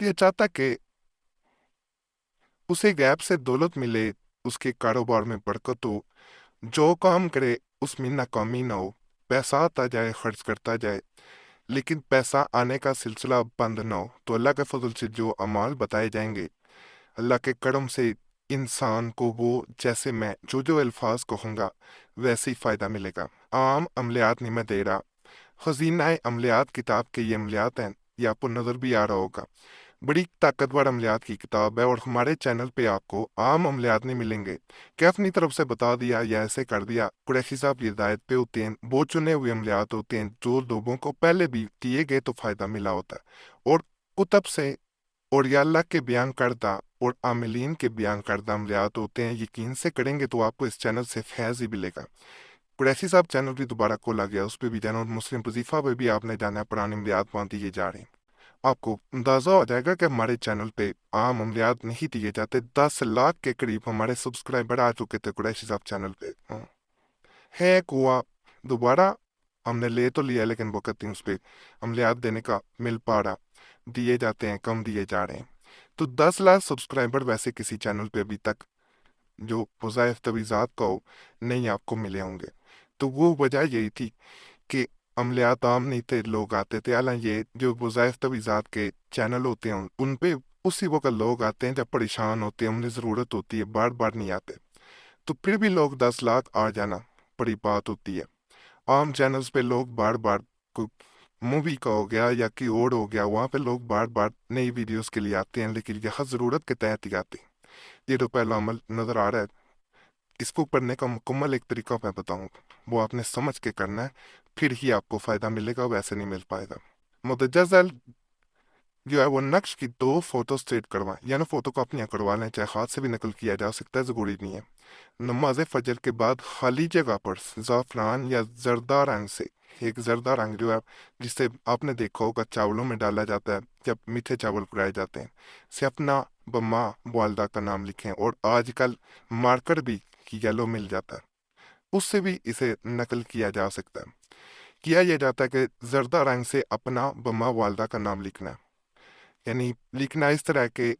ये चाहता कि उसे गैप से दौलत मिले, उसके कारोबार में बरकत हो, जो काम करे उसमें नाकामी ना हो, पैसा आता जाए खर्च करता जाए, लेकिन पैसा आने का सिलसिला बंद ना हो। तो अल्लाह के फजल से जो अमाल बताए जाएंगे, अल्लाह के करम से इंसान को वो जैसे मैं जो जो अल्फाज कहूँगा वैसे ही फ़ायदा मिलेगा। आम अमलियात नहीं मैं दे रहा, खजीना अमलियात किताब के ये अमलियात हैं, ये आपको नज़र भी आ रहा होगा। बड़ी ताकतवर अमलियात की किताब है और हमारे चैनल पे आपको आम अमलियात नहीं मिलेंगे कि अपनी तरफ से बता दिया या ऐसे कर दिया। कुरैशी साहब की हिदायत पे होते हैं, वो चुने हुए अमलियात होते हैं जो लोगों को पहले भी दिए गए तो फ़ायदा मिला होता है। और कुतब से और या अल्लाह के बयान करदा और आमिलीन के बयान करदा अमलियात होते हैं। यकीन से करेंगे तो आपको इस चैनल से फैज़ ही मिलेगा। कुरैशी साहब चैनल भी दोबारा खोला गया, उस पर भी जाना, और मुस्लिम वजीफा पे भी आपने जाना है, पुराने अमलियात वहाँ दिए जा रहे हैं। आपको अंदाजा हो जाएगा कि हमारे चैनल पे आम अमलियात नहीं दिए जाते। 10 लाख के करीब हमारे सब्सक्राइबर आ चुके थे कुरैशी साहब चैनल पे। हाँ। है कुआ दोबारा हमने ले तो लिया, लेकिन वक़्त नहीं उस पे अमलियात देने का मिल पा रहा, दिए जाते हैं, कम दिए जा रहे हैं। तो 10 लाख सब्सक्राइबर वैसे किसी चैनल पे अभी तक जो वज़ाइफ तवीज़ात का हो नहीं आपको मिले होंगे। तो वो वजह यही थी कि अमलियात आम नहीं थे, लोग आते थे। हालांकि ये जो वज़ाइफ तवीज़ात के चैनल होते हैं उन पे उसी वक्त लोग आते हैं जब परेशान होते हैं, उन्हें ज़रूरत होती है, बार बार नहीं आते। तो फिर भी लोग 10 लाख आ जाना बड़ी बात होती है। आम चैनल्स पे लोग बार बार, कोई मूवी का हो गया या की और हो गया, वहाँ पे लोग बार बार नई वीडियोस के लिए आते हैं, लेकिन यहाँ ज़रूरत के तहत ही आते हैं। ये तो पहला अमल नज़र आ रहा है। इसको करने का मुकम्मल एक तरीका मैं बताऊंगा, वो आपने समझ के करना है, फिर ही आपको फ़ायदा मिलेगा, वैसे नहीं मिल पाएगा। मुतजज़ जो है वो नक्श की 2 फोटो स्ट्रेट करवाएं, यानी फ़ोटो को अपनी करवा लें, चाहे हाथ से भी नकल किया जा सकता है, ज़रूरी नहीं है। नमाज फजर के बाद खाली जगह पर ज़ाफ़रान या जर्दा रंग से, एक जर्दा रंग जो है जिसे आपने देखा होगा चावलों में डाला जाता है जब मीठे चावल बनाए जाते हैं, से अपना बम्मा वालदा का नाम लिखें। और आजकल मार्कर भी येलो मिल जाता है, उससे भी इसे नकल किया जा सकता है। किया यह जाता है कि जर्दा रंग से अपना बम्मा वालदा का नाम लिखना है, यानी लिखना इस तरह के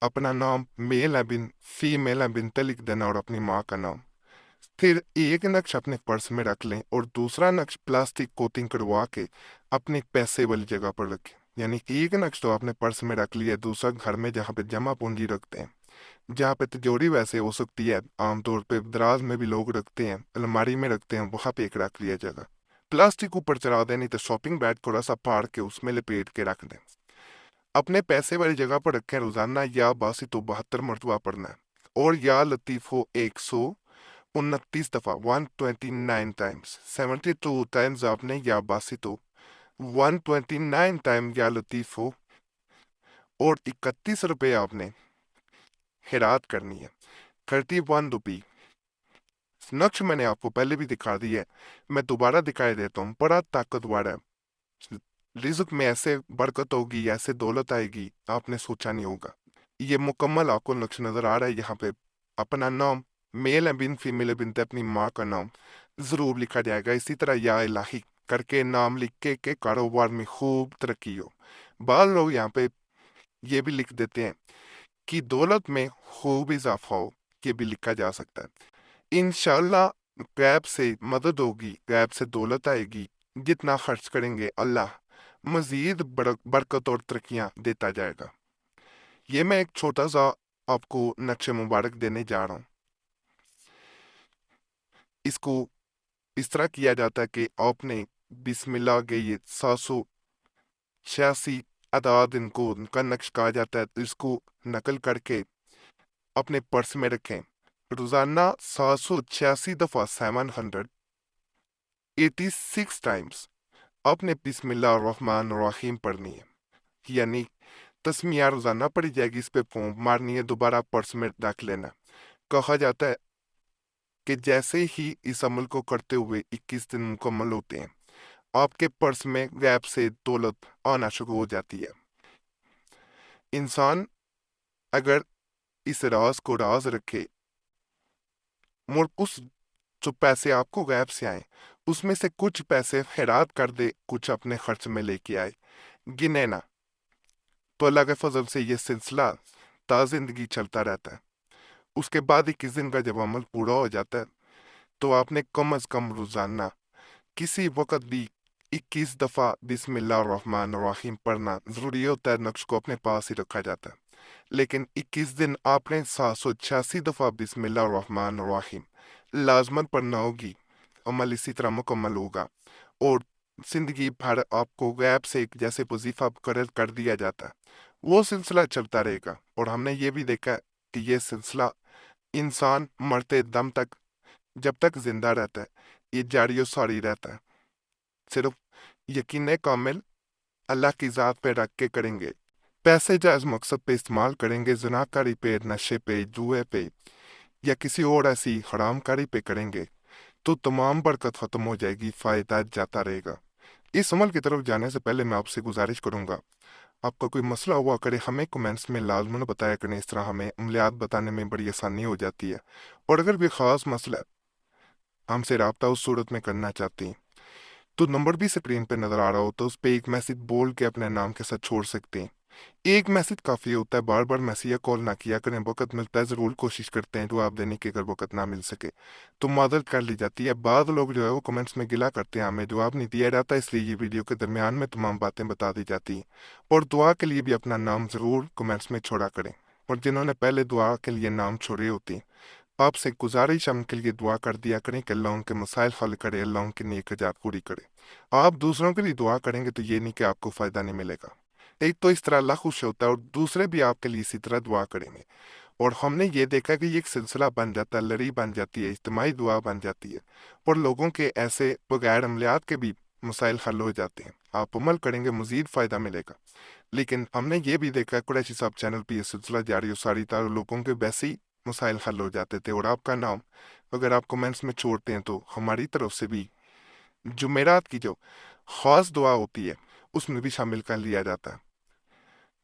अपना नाम मेल है बिन फीमेल है बिन लिख देना और अपनी माँ का नाम। फिर एक नक्श अपने पर्स में रख लें और दूसरा नक्श प्लास्टिक कोटिंग करवा के अपने पैसे वाली जगह पर रखें। यानी कि एक नक्श तो आपने पर्स में रख लिया, दूसरा घर में जहाँ पे जमा पूंजी रखते हैं, जहाँ पे तिजोरी वैसे हो सकती है, आमतौर पे दराज में भी लोग रखते हैं, अलमारी में रखते हैं, वहाँ पे एक रख लिया जगह। प्लास्टिक ऊपर चढ़ा दें, नहीं तो शॉपिंग बैग थोड़ा सा फाड़ के उसमें लपेट के रख दें। अपने पैसे वाली जगह पर रखें। रोजाना या बासी तो 72 मरतबा पढ़ना है, और या लतीफ़ो 129 दफ़ा 129 टाइम्स, 72 टाइम्स आपने या बासी तो 129 टाइम या लतीफ़ो, और 31 रुपये आपने खैरात करनी है। 31 रुपी। नक्श मैंने आपको पहले भी दिखा दी है, मैं दोबारा दिखाई देता हूँ, बड़ा ताकतवर है। रिज़्क में ऐसे बरकत होगी, ऐसे दौलत आएगी, आपने सोचा नहीं होगा। ये मुकम्मल आपको नक्श नज़र आ रहा है। यहाँ पे अपना नाम मेल है बिन फीमेल है बिन ते अपनी माँ का नाम ज़रूर लिखा जाएगा। इसी तरह या इलाही करके नाम लिख के कारोबार में खूब तरक्की हो। बाद लोग यहाँ पे ये भी लिख देते हैं कि दौलत में खूब इजाफा हो, ये भी लिखा जा सकता है। इंशाल्लाह गैब से मदद होगी, गैब से दौलत आएगी। जितना खर्च करेंगे अल्लाह मजीद बरकत और तरक्कियां देता जाएगा। ये मैं एक छोटा सा आपको नक्शे मुबारक देने जा रहा हूँ। इसको इस तरह किया जाता है कि आपने बिस्मिल्लाह के ये 786 अदाद, इनको उनका नक्श कहा जाता है, तो इसको नकल करके अपने पर्स में रखें। रोजाना 786 दफ़ा 786 टाइम्स आपने बिस्मिल्लाह रहमान रहीम पढ़नी है, यानी तस्मीया रोजाना पढ़ी जाएगी, इस पे फूंक मारनी है, दोबारा पर्स में रख लेना। कहा जाता है कि जैसे ही इस अमल को करते हुए 21 दिन मुकम्मल होते हैं, आपके पर्स में गैप से दौलत आना शुरू हो जाती है। इंसान अगर इस राज को राज रखे और उस जो पैसे आपको गैप से आए उसमें से कुछ पैसे खैरात कर दे, कुछ अपने खर्च में लेके आए, गिने ना। تو اللہ के फजल से ये सिलसिला ता जिंदगी चलता रहता है। उसके बाद 21 दिन का जब अमल पूरा हो जाता है तो आपने कम अज कम रोजाना किसी वक्त भी 21 दफा बिस्मिल्लाहिर्रहमानिर्रहीम पढ़ना जरूरी होता है। नक्श को अपने पास ही रखा जाता है, लेकिन 21 दिन आपने 786 दफा बिस्मिल्लाहिर्रहमानिर्रहीम लाजमन पढ़ना होगी। अमल इसी तरह मुकम्मल होगा और जिंदगी भर आपको गैब से एक जैसे वजीफा कर दिया जाता है, वो सिलसिला चलता रहेगा। और हमने ये भी देखा कि ये सिलसिला इंसान मरते दम तक, जब तक जिंदा रहता है, ये जारी और सारी रहता है। सिर्फ यकीन कामिल अल्लाह की ज़ात पे रख के करेंगे, पैसे जायज़ मकसद पे इस्तेमाल करेंगे, जनाकारी पे, नशे पे, जुए पे या किसी और ऐसी हरामकारी पे करेंगे तो तमाम बरकत ख़त्म हो जाएगी, फ़ायदा जाता रहेगा। इस अमल की तरफ जाने से पहले मैं आपसे गुजारिश करूंगा, आपका कोई मसला हुआ करे हमें कमेंट्स में लाजमन बताया करें। इस तरह हमें अमलियात बताने में बड़ी आसानी हो जाती है। और अगर भी ख़ास मसला हमसे रब्ता उस सूरत में करना चाहती हैं तो नंबर भी स्क्रीन पे नज़र आ रहा हो तो उस पर एक मैसेज बोल के अपने नाम के साथ छोड़ सकते हैं। एक मैसेज काफ़ी होता है, बार बार मैसेज या कॉल ना किया करें। वक्त मिलता है ज़रूर कोशिश करते हैं जवाब देने की, अगर वक्त ना मिल सके तो मादरत कर ली जाती है। बाद लोग जो है वो कमेंट्स में गिला करते हैं हमें जवाब नहीं दिया जाता, इसलिए ये वीडियो के दरमियान में तमाम बातें बता दी जाती हैं। और दुआ के लिए भी अपना नाम ज़रूर कमेंट्स में छोड़ा करें। और जिन्होंने पहले दुआ के लिए नाम छोड़े होते हैं आपसे गुजारिश हम के लिए दुआ कर दिया करें कि अल्लाह उनके मसाइल हल करे, अल्लाह उनकी नेक हजात पूरी करे। आप दूसरों के लिए दुआ करेंगे तो ये नहीं कि आपको फ़ायदा नहीं मिलेगा, एक तो इस तरह अल्लाह खुश होता है और दूसरे भी आपके लिए इसी तरह दुआ करेंगे। और हमने ये देखा कि ये एक सिलसिला बन जाता है, लड़ी बन जाती है, इज्तिमाई दुआ बन जाती है और लोगों के ऐसे बगैर अमलियात के भी मसाइल हल हो जाते हैं। आप अमल करेंगे मज़ीद फ़ायदा मिलेगा। लेकिन हमने ये भी देखा कुरैशी साहब चैनल पर यह सिलसिला जारी और सारी था, लोगों के वैसे ही मसाइल हल हो जाते थे। और आपका नाम अगर आप कमेंट्स में छोड़ते हैं तो हमारी तरफ से भी जुमेरात की जो ख़ास दुआ होती है उसमें भी शामिल कर लिया जाता है।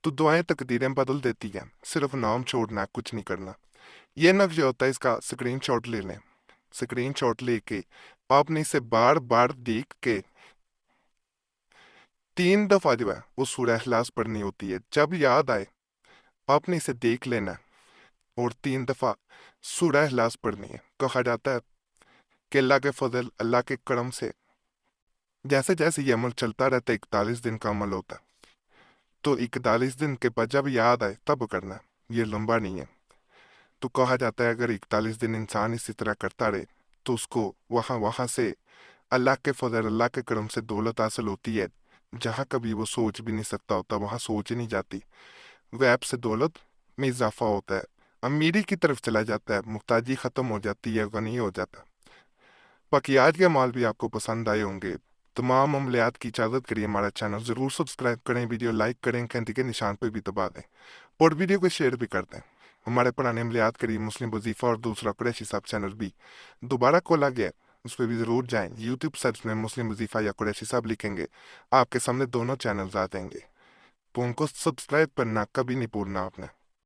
तो दुआएं तकदीरें बदल देती हैं, सिर्फ नाम छोड़ना, कुछ नहीं करना। ये नक्श जो होता है इसका स्क्रीनशॉट ले लें। स्क्रीनशॉट लेके आपने इसे बार बार देख के 3 दफा जो है वो सूरह इखलास पढ़नी होती है। जब याद आए आपने इसे देख लेना और 3 दफा सूरह इखलास पढ़नी है। कहा जाता है कि अल्लाह के फजल, अल्लाह के करम से जैसे जैसे ये अमल चलता रहता है 41 दिन का अमल होता है, तो 41 दिन के बाद जब याद आए तब करना, ये लंबा नहीं है। तो कहा जाता है अगर 41 दिन इंसान इसी तरह करता रहे तो उसको वहाँ वहाँ से अल्लाह के फजल, अल्लाह के करम से दौलत हासिल होती है जहाँ कभी वो सोच भी नहीं सकता होता, वहाँ सोच ही नहीं जाती। गैब से दौलत में इजाफा होता है, अमीरी की तरफ चला जाता है, मुहताजी ख़त्म हो जाती है, गनी हो जाता है। बाकी आज के माल भी आपको पसंद आए होंगे। तमाम अमलियात की इजाज़त करिए, हमारा चैनल ज़रूर सब्सक्राइब करें, वीडियो लाइक करें, घंटी के निशान पर भी दबा दें और वीडियो को शेयर भी कर दें। हमारे पुराने अमलियात करिए, मुस्लिम वजीफ़ा और दूसरा कुरैशी साहब चैनल भी दोबारा खोला गया है, उस पर भी ज़रूर जाएं। यूट्यूब सर्च में मुस्लिम वजीफ़ा या कुरैशी साहब लिखेंगे, आपके सामने दोनों चैनल्स आ जाएंगे। तो उनको सब्सक्राइब करना कभी नहीं भूलना आपने।